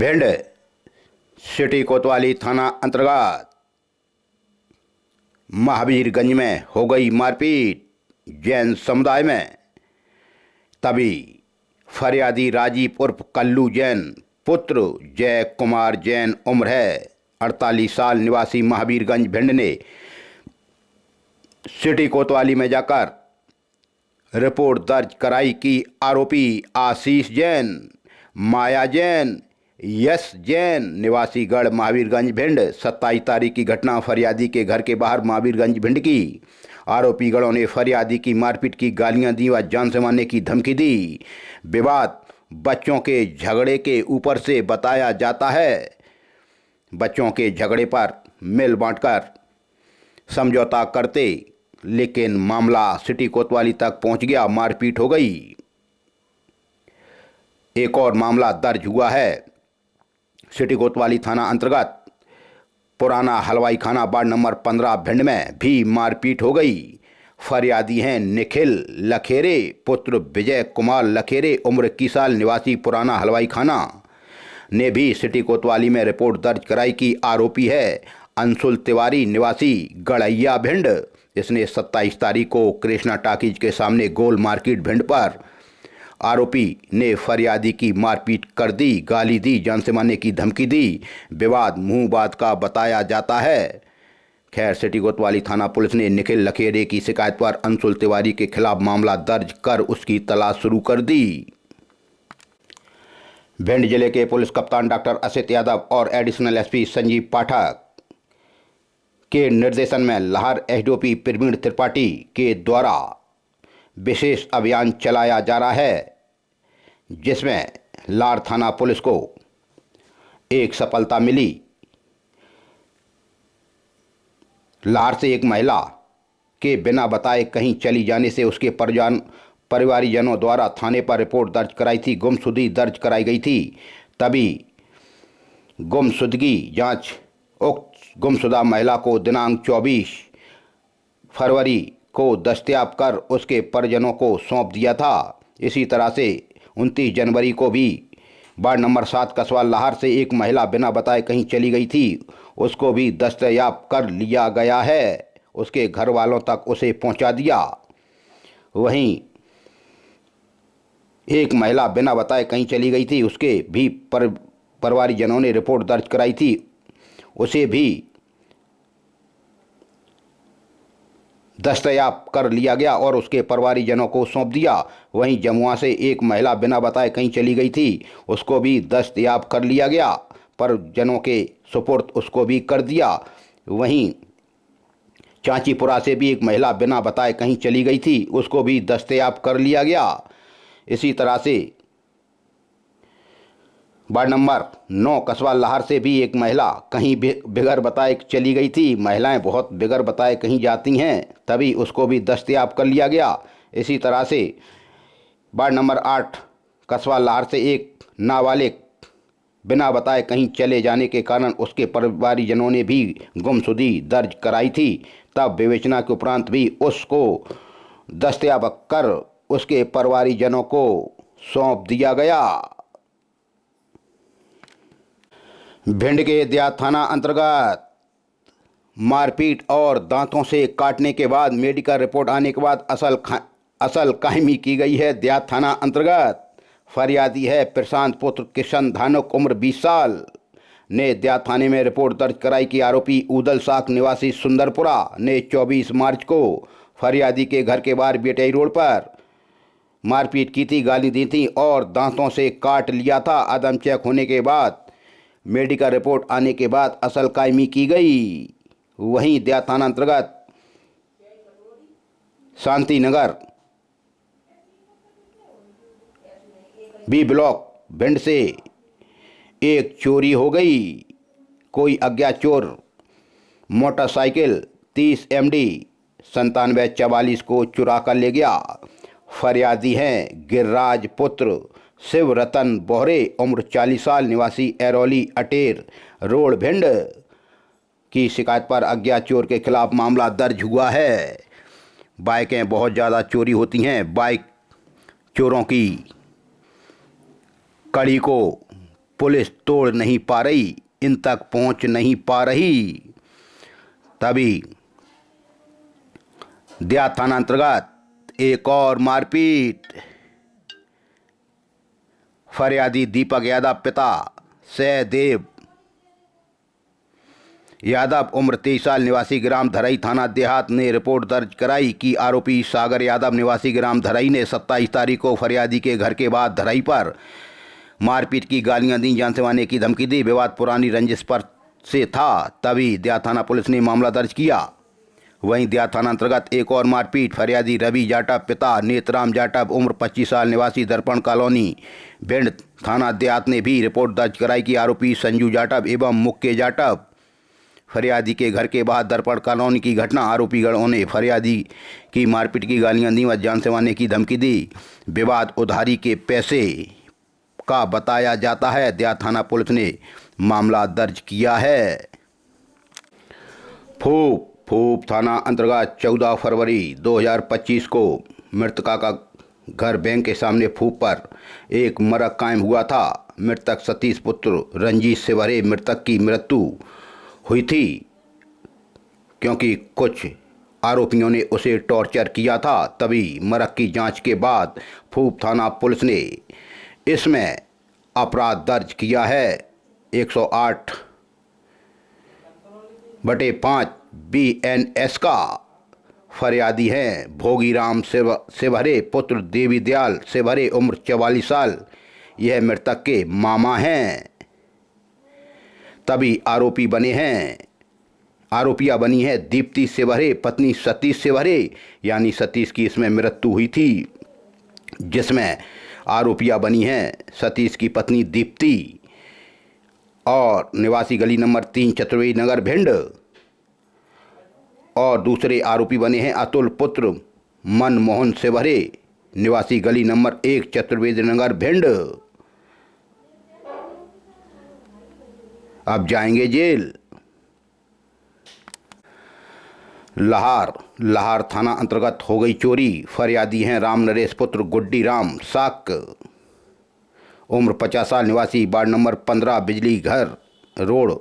Bhind city कोतवाली थाना अंतर्गत महावीरगंज में हो गई मारपीट जैन समुदाय में। तभी फरियादी राजीव उर्फ कल्लू जैन पुत्र जय कुमार जैन उम्र है 48 साल निवासी महावीरगंज भिंड ने सिटी कोतवाली में जाकर रिपोर्ट दर्ज कराई कि आरोपी आशीष जैन, माया जैन, यश जैन निवासी गढ़ महावीरगंज भिंड 27 तारीख की घटना फरियादी के घर के बाहर महावीरगंज भिंड की। आरोपी गढ़ों ने फरियादी की मारपीट की, गालियां दी व जान से मारने की धमकी दी। विवाद बच्चों के झगड़े के ऊपर से बताया जाता है। बच्चों के झगड़े पर मिल बांटकर समझौता करते, लेकिन मामला सिटी कोतवाली तक पहुंच गया, मारपीट हो गई। एक और मामला दर्ज हुआ है सिटी कोतवाली थाना अंतर्गत पुराना हलवाई खाना वार्ड नंबर 15 भिंड में भी मारपीट हो गई। फरियादी हैं निखिल लखेरे पुत्र विजय कुमार लखेरे उम्र 21 साल निवासी पुराना हलवाई खाना ने भी सिटी कोतवाली में रिपोर्ट दर्ज कराई कि आरोपी है अंशुल तिवारी निवासी गड़ैया भिंड। इसने 27 तारीख को कृष्णा टाकीज के सामने गोल मार्केट भिंड पर आरोपी ने फरियादी की मारपीट कर दी, गाली दी, जान से मारने की धमकी दी। विवाद मुंह बात का बताया जाता है। खैर, सिटी कोतवाली थाना पुलिस ने निखिल लखेरे की शिकायत पर अंशुल तिवारी के खिलाफ मामला दर्ज कर उसकी तलाश शुरू कर दी। भिंड जिले के पुलिस कप्तान डॉक्टर असित यादव और एडिशनल एसपी संजीव पाठक के निर्देशन में लाहौर एसडीओपी प्रवीण त्रिपाठी के द्वारा विशेष अभियान चलाया जा रहा है, जिसमें लार थाना पुलिस को एक सफलता मिली। लाहौर से एक महिला के बिना बताए कहीं चली जाने से उसके परिवारीजनों द्वारा थाने पर रिपोर्ट दर्ज कराई थी, गुमशुदगी दर्ज कराई गई थी। तभी गुमशुदगी जांच उक्त गुमशुदा महिला को दिनांक 24 फरवरी को दस्तयाब कर उसके परिजनों को सौंप दिया था। इसी तरह से 29 जनवरी को भी वार्ड नंबर 7 कस्बा लाहौर से एक महिला बिना बताए कहीं चली गई थी, उसको भी दस्तयाब कर लिया गया है। उसके घर वालों तक उसे पहुंचा दिया। वहीं एक महिला बिना बताए कहीं चली गई थी, उसके भी परिवारीजनों ने रिपोर्ट दर्ज कराई थी, उसे भी दस्तयाब कर लिया गया और उसके परिवारीजनों को सौंप दिया। वहीं जमुआ से एक महिला बिना बताए कहीं चली गई थी, उसको भी दस्तयाब कर लिया गया, परिजनों के सुपुर्द उसको भी कर दिया। वहीं चांचीपुरा से भी एक महिला बिना बताए कहीं चली गई थी, उसको भी दस्तयाब कर लिया गया। इसी तरह से वार्ड नंबर 9 कस्बा लाहौर से भी एक महिला कहीं बगैर बताए चली गई थी। महिलाएं बहुत बगैर बताए कहीं जाती हैं, तभी उसको भी दस्तयाब कर लिया गया। इसी तरह से वार्ड नंबर 8 कस्बा लाहौर से एक नाबालिग बिना बताए कहीं चले जाने के कारण उसके परिवारीजनों ने भी गुमशुदगी दर्ज कराई थी। तब विवेचना के उपरांत भी उसको दस्तयाब कर उसके परिवारीजनों को सौंप दिया गया। भिंड के देहात थाना अंतर्गत मारपीट और दांतों से काटने के बाद मेडिकल रिपोर्ट आने के बाद असल कायमी की गई है। देहात थाना अंतर्गत फरियादी है प्रशांत पुत्र किशन धानुक उम्र 20 साल ने देहात थाने में रिपोर्ट दर्ज कराई कि आरोपी उदल साक निवासी सुंदरपुरा ने 24 मार्च को फरियादी के घर के बाहर बीटीआई रोड पर मारपीट की थी, गाली दी थी और दांतों से काट लिया था। आदम चेक होने के बाद मेडिकल रिपोर्ट आने के बाद असल कायमी की गई। वहीं देहात थाना अंतर्गत शांति नगर बी ब्लॉक भिंड से एक चोरी हो गई। कोई अज्ञात चोर मोटरसाइकिल 30 MD 9744 को चुरा कर ले गया। फरियादी हैं गिरिराज पुत्र शिव रतन बोहरे उम्र 40 साल निवासी एरोली अटेर रोड भिंड की शिकायत पर अज्ञात चोर के खिलाफ मामला दर्ज हुआ है। बाइकें बहुत ज़्यादा चोरी होती हैं। बाइक चोरों की कड़ी को पुलिस तोड़ नहीं पा रही, इन तक पहुंच नहीं पा रही। तभी देहात थाना अंतर्गत एक और मारपीट। फरियादी दीपक यादव पिता सहदेव यादव उम्र 23 साल निवासी ग्राम धरई थाना देहात ने रिपोर्ट दर्ज कराई कि आरोपी सागर यादव निवासी ग्राम धरई ने 27 तारीख को फरियादी के घर के बाद धरई पर मारपीट की, गालियां दी, जान से मारने की धमकी दी। विवाद पुरानी रंजिश पर से था। तभी देहात थाना पुलिस ने मामला दर्ज किया। वहीं देहात थाना अंतर्गत एक और मारपीट। फरियादी रवि जाटव पिता नेतराम जाटव उम्र 25 साल निवासी दर्पण कॉलोनी भिंड थाना देहात ने भी रिपोर्ट दर्ज कराई कि आरोपी संजू जाटव एवं मुक्के जाटव फरियादी के घर के बाहर दर्पण कॉलोनी की घटना। आरोपी गणों ने फरियादी की मारपीट की, गालियां दी व जान से मारने की धमकी दी। विवाद उधारी के पैसे का बताया जाता है। देहात थाना पुलिस ने मामला दर्ज किया है। फूप थाना अंतर्गत 14 फरवरी 2025 को मृतका का घर बैंक के सामने फूप पर एक मरक कायम हुआ था। मृतक सतीश पुत्र रंजीत से भरे मृतक की मृत्यु हुई थी क्योंकि कुछ आरोपियों ने उसे टॉर्चर किया था। तभी मरक की जांच के बाद फूप थाना पुलिस ने इसमें अपराध दर्ज किया है। 108/5 BNS का। फरियादी हैं भोगीराम सेवहरे पुत्र देवी दयाल सेवहरे उम्र 44 साल। यह मृतक के मामा हैं। तभी आरोपिया बनी है दीप्ति सेवहरे पत्नी सतीश सेवहरे, यानी सतीश की इसमें मृत्यु हुई थी, जिसमें आरोपिया बनी है सतीश की पत्नी दीप्ति और निवासी गली नंबर 3 चतुर्वेदी नगर भिंड। और दूसरे आरोपी बने हैं अतुल पुत्र मनमोहन सेवहरे निवासी गली नंबर 1 चतुर्वेदी नगर भिंड। अब जाएंगे जेल। लाहार थाना अंतर्गत हो गई चोरी। फरियादी हैं राम नरेश पुत्र गुड्डी राम साक उम्र 50 साल निवासी वार्ड नंबर 15 बिजली घर रोड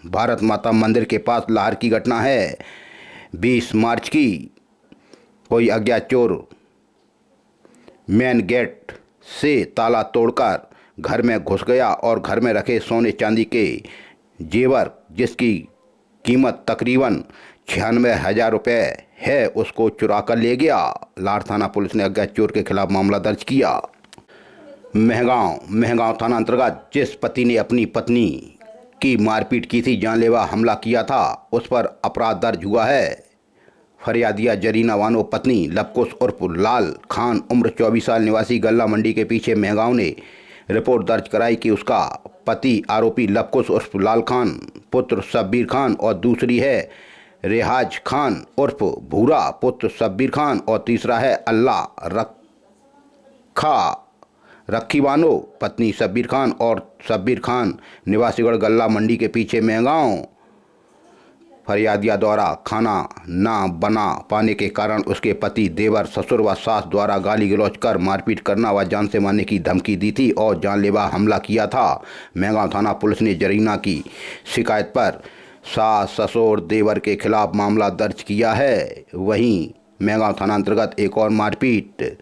भारत माता मंदिर के पास। लाहौर की घटना है 20 मार्च की। कोई अज्ञात चोर मेन गेट से ताला तोड़कर घर में घुस गया और घर में रखे सोने चांदी के जेवर, जिसकी कीमत तकरीबन 96,000 रुपये है, उसको चुरा कर ले गया। लाहौर थाना पुलिस ने अज्ञात चोर के खिलाफ मामला दर्ज किया। महगांव थाना अंतर्गत जिस पति ने अपनी पत्नी की मारपीट की थी, जानलेवा हमला किया था, उस पर अपराध दर्ज हुआ है। फरियादिया जरीना वानो पत्नी लबकुश उर्फ लाल खान उम्र 24 साल निवासी गल्ला मंडी के पीछे महगांव ने रिपोर्ट दर्ज कराई कि उसका पति आरोपी लबकुश उर्फ लाल खान पुत्र शब्बीर खान और दूसरी है रेहाज खान उर्फ भूरा पुत्र शब्बीर खान और तीसरा है अल्लाह रखी वानो पत्नी शब्बीर खान और शब्बीर खान निवासीगढ़ गल्ला मंडी के पीछे महगांव। फरियादिया द्वारा खाना ना बना पाने के कारण उसके पति देवर ससुर व सास द्वारा गाली गलौज कर मारपीट करना व जान से मारने की धमकी दी थी और जानलेवा हमला किया था। महगांव थाना पुलिस ने जरीना की शिकायत पर सास ससुर देवर के खिलाफ मामला दर्ज किया है। वहीं महगांव थाना अंतर्गत एक और मारपीट।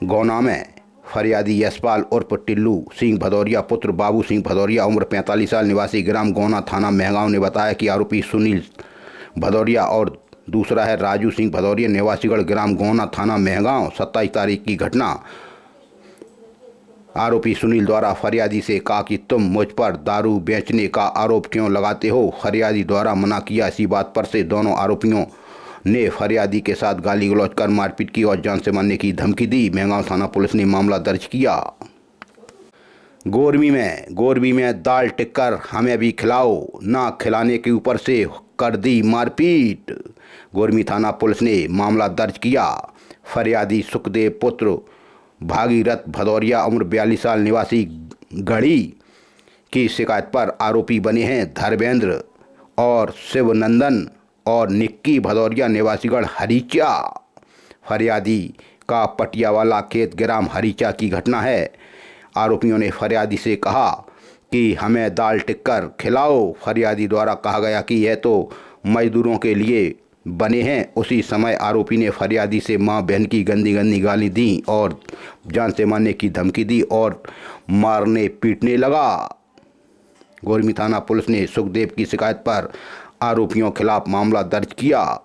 गौना में फरियादी यशपाल उर्फ टिल्लू सिंह भदौरिया पुत्र बाबू सिंह भदौरिया उम्र 45 साल निवासी ग्राम गौना थाना महगांव ने बताया कि आरोपी सुनील भदौरिया और दूसरा है राजू सिंह भदौरिया निवासीगढ़ ग्राम गौना थाना महगांव। 27 तारीख की घटना। आरोपी सुनील द्वारा फरियादी से कहा कि तुम मुझ पर दारू बेचने का आरोप क्यों लगाते हो। फरियादी द्वारा मना किया। इसी बात पर से दोनों आरोपियों ने फरियादी के साथ गाली गलौज कर मारपीट की और जान से मारने की धमकी दी। महगांव थाना पुलिस ने मामला दर्ज किया। गोरबी में दाल टिक्कर हमें भी खिलाओ, ना खिलाने के ऊपर से कर दी मारपीट। गोरबी थाना पुलिस ने मामला दर्ज किया। फरियादी सुखदेव पुत्र भागीरथ भदौरिया उम्र 42 साल निवासी गढ़ी की शिकायत पर आरोपी बने हैं धर्मेंद्र और शिवनंदन और निक्की भदौरिया निवासीगढ़ हरीचा। फरियादी का पटियावाला खेत ग्राम हरीचा की घटना है। आरोपियों ने फरियादी से कहा कि हमें दाल टिक्कर खिलाओ। फरियादी द्वारा कहा गया कि यह तो मजदूरों के लिए बने हैं। उसी समय आरोपी ने फरियादी से मां बहन की गंदी गंदी गाली दी और जान से मारने की धमकी दी और मारने पीटने लगा। गोरमी थाना पुलिस ने सुखदेव की शिकायत पर आरोपियों खिलाफ मामला दर्ज किया।